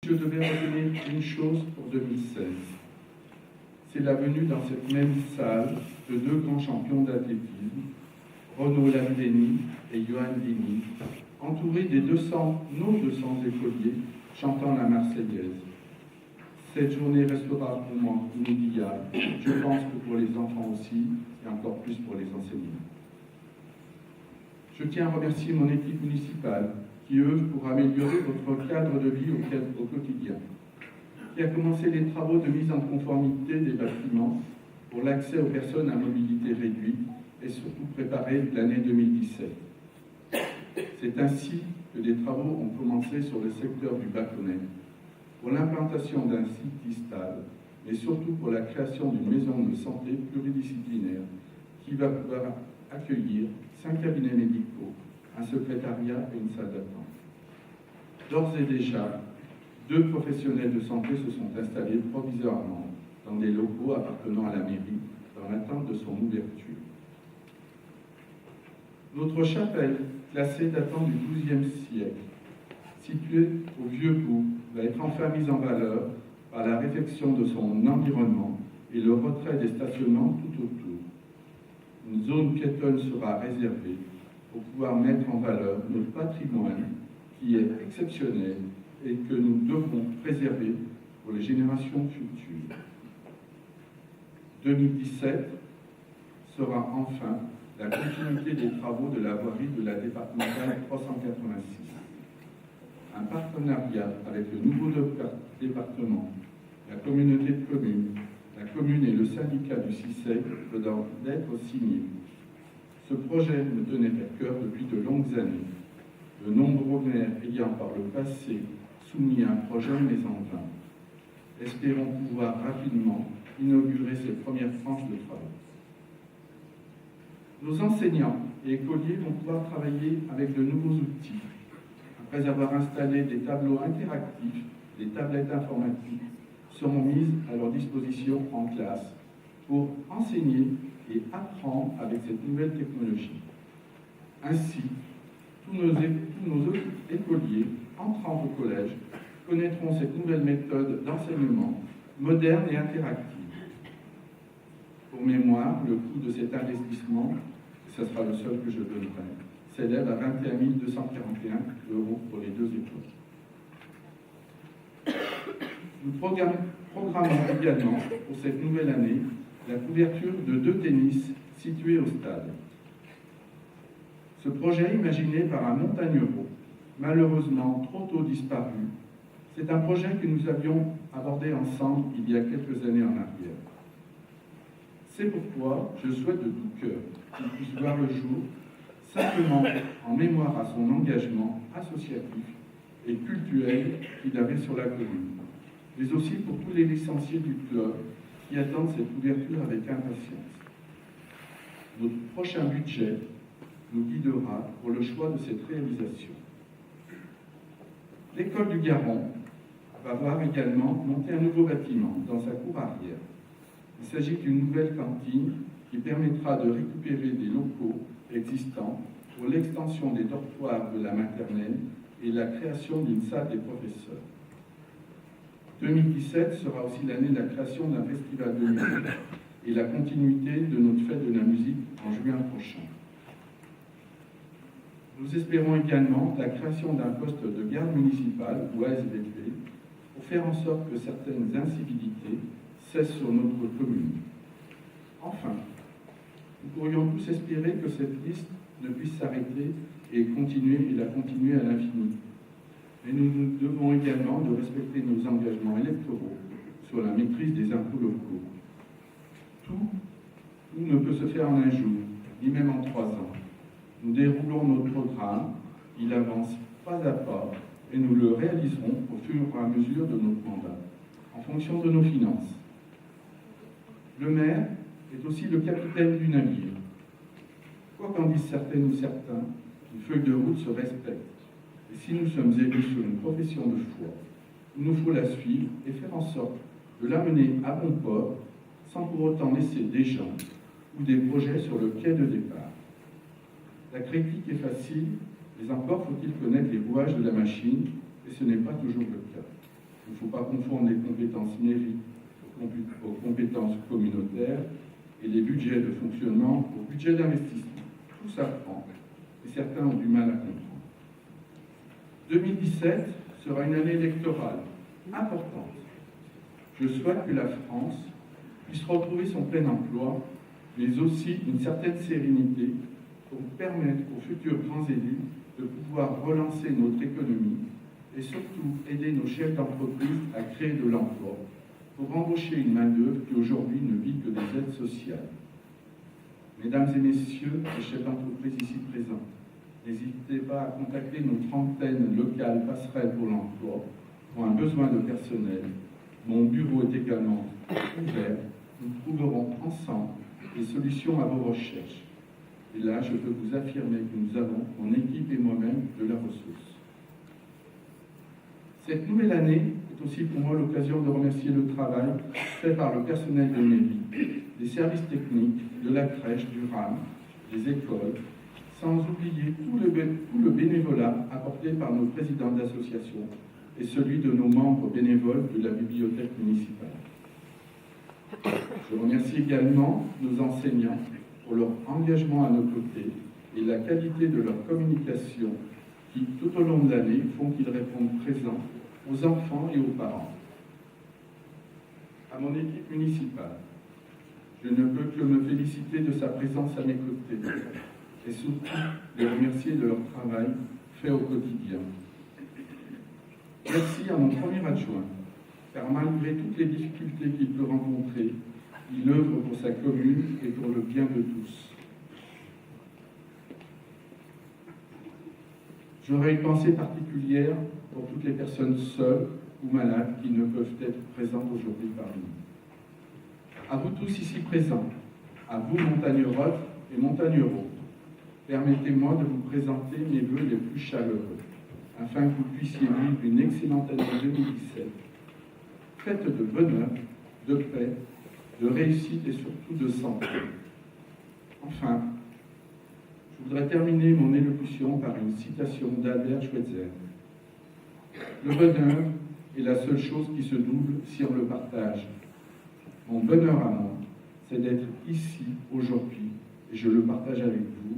Je devais retenir une chose pour 2016. C'est la venue dans cette même salle de deux grands champions d'athlétisme, Renaud Lavillenie et Johan Vini, entourés des nos 200 écoliers chantant la Marseillaise. Cette journée restera pour moi inoubliable, je pense que pour les enfants aussi, et encore plus pour les enseignants. Je tiens à remercier mon équipe municipale qui œuvre pour améliorer votre cadre de vie au quotidien, qui a commencé les travaux de mise en conformité des bâtiments pour l'accès aux personnes à mobilité réduite et surtout préparé l'année 2017. C'est ainsi que des travaux ont commencé sur le secteur du Bâconnet, pour l'implantation d'un site distal, mais surtout pour la création d'une maison de santé pluridisciplinaire qui va pouvoir accueillir 5 cabinets médicaux, un secrétariat et une salle d'attente. D'ores et déjà, 2 professionnels de santé se sont installés provisoirement dans des locaux appartenant à la mairie, dans l'attente de son ouverture. Notre chapelle, classée datant du XIIe siècle, située au Vieux-Bourg, va être enfin mise en valeur par la réfection de son environnement et le retrait des stationnements tout autour. Une zone piétonne sera réservée pour pouvoir mettre en valeur notre patrimoine qui est exceptionnel et que nous devons préserver pour les générations futures. 2017 sera enfin la continuité des travaux de la voirie de la départementale 386. Un partenariat avec le nouveau département, la communauté de communes, la commune et le syndicat du CICEG doit d'être signé. Ce projet me tenait à cœur depuis de longues années, de nombreux maires ayant par le passé soumis un projet mais en vain. Espérons pouvoir rapidement inaugurer ces premières tranches de travaux. Nos enseignants et écoliers vont pouvoir travailler avec de nouveaux outils. Après avoir installé des tableaux interactifs, des tablettes informatiques seront mises à leur disposition en classe pour enseigner et apprendre avec cette nouvelle technologie. Ainsi, tous nos écoliers entrant au collège connaîtront cette nouvelle méthode d'enseignement moderne et interactive. Pour mémoire, le coût de cet investissement, et ce sera le seul que je donnerai, s'élève à 21 241 € pour les 2 écoles. Nous programmons également pour cette nouvelle année la couverture de 2 tennis situés au stade. Ce projet, imaginé par un montagnero, malheureusement trop tôt disparu, c'est un projet que nous avions abordé ensemble il y a quelques années en arrière. C'est pourquoi je souhaite de tout cœur qu'il puisse voir le jour, simplement en mémoire à son engagement associatif et culturel qu'il avait sur la commune, mais aussi pour tous les licenciés du club qui attendent cette ouverture avec impatience. Notre prochain budget nous guidera pour le choix de cette réalisation. L'école du Garon va voir également monter un nouveau bâtiment dans sa cour arrière. Il s'agit d'une nouvelle cantine qui permettra de récupérer des locaux existants pour l'extension des dortoirs de la maternelle et la création d'une salle des professeurs. 2017 sera aussi l'année de la création d'un festival de musique et la continuité de notre fête de la musique en juin prochain. Nous espérons également la création d'un poste de garde municipale ou ASVP pour faire en sorte que certaines incivilités cessent sur notre commune. Enfin, nous pourrions tous espérer que cette liste ne puisse s'arrêter et la continuer à l'infini. Mais nous devons également de respecter nos engagements électoraux sur la maîtrise des impôts locaux. Tout ne peut se faire en un jour, ni même en 3 ans. Nous déroulons notre programme, il avance pas à pas, et nous le réaliserons au fur et à mesure de notre mandat, en fonction de nos finances. Le maire est aussi le capitaine du navire. Quoi qu'en disent certaines ou certains, une feuille de route se respecte. Et si nous sommes élus sur une profession de foi, il nous faut la suivre et faire en sorte de l'amener à bon port, sans pour autant laisser des gens ou des projets sur le quai de départ. La critique est facile, mais encore faut-il connaître les rouages de la machine, et ce n'est pas toujours le cas. pas confondre les compétences mérites aux compétences communautaires et les budgets de fonctionnement aux budgets d'investissement. Tout s'apprend, et certains ont du mal à comprendre. 2017 sera une année électorale importante. Je souhaite que la France puisse retrouver son plein emploi, mais aussi une certaine sérénité pour permettre aux futurs grands élus de pouvoir relancer notre économie et surtout aider nos chefs d'entreprise à créer de l'emploi pour embaucher une main-d'œuvre qui aujourd'hui ne vit que des aides sociales. Mesdames et messieurs les chefs d'entreprise ici présents, n'hésitez pas à contacter notre antenne locale passerelle pour l'emploi pour un besoin de personnel. Mon bureau est également ouvert. Nous trouverons ensemble des solutions à vos recherches. Et là, je peux vous affirmer que nous avons, mon équipe et moi-même, de la ressource. Cette nouvelle année est aussi pour moi l'occasion de remercier le travail fait par le personnel de mairie, des services techniques, de la crèche, du RAM, des écoles, sans oublier tout le bénévolat apporté par nos présidents d'associations et celui de nos membres bénévoles de la bibliothèque municipale. Je remercie également nos enseignants pour leur engagement à nos côtés et la qualité de leur communication qui, tout au long de l'année, font qu'ils répondent présents aux enfants et aux parents. À mon équipe municipale, je ne peux que me féliciter de sa présence à mes côtés et surtout les remercier de leur travail fait au quotidien. Merci à mon premier adjoint, car malgré toutes les difficultés qu'il peut rencontrer, il œuvre pour sa commune et pour le bien de tous. J'aurais une pensée particulière pour toutes les personnes seules ou malades qui ne peuvent être présentes aujourd'hui parmi nous. À vous tous ici présents, à vous montagnerotes et montagneros, permettez-moi de vous présenter mes vœux les plus chaleureux, afin que vous puissiez vivre une excellente année 2017, faite de bonheur, de paix, de réussite et surtout de santé. Enfin, je voudrais terminer mon élocution par une citation d'Albert Schweitzer. Le bonheur est la seule chose qui se double si on le partage. Mon bonheur à moi, c'est d'être ici aujourd'hui, et je le partage avec vous,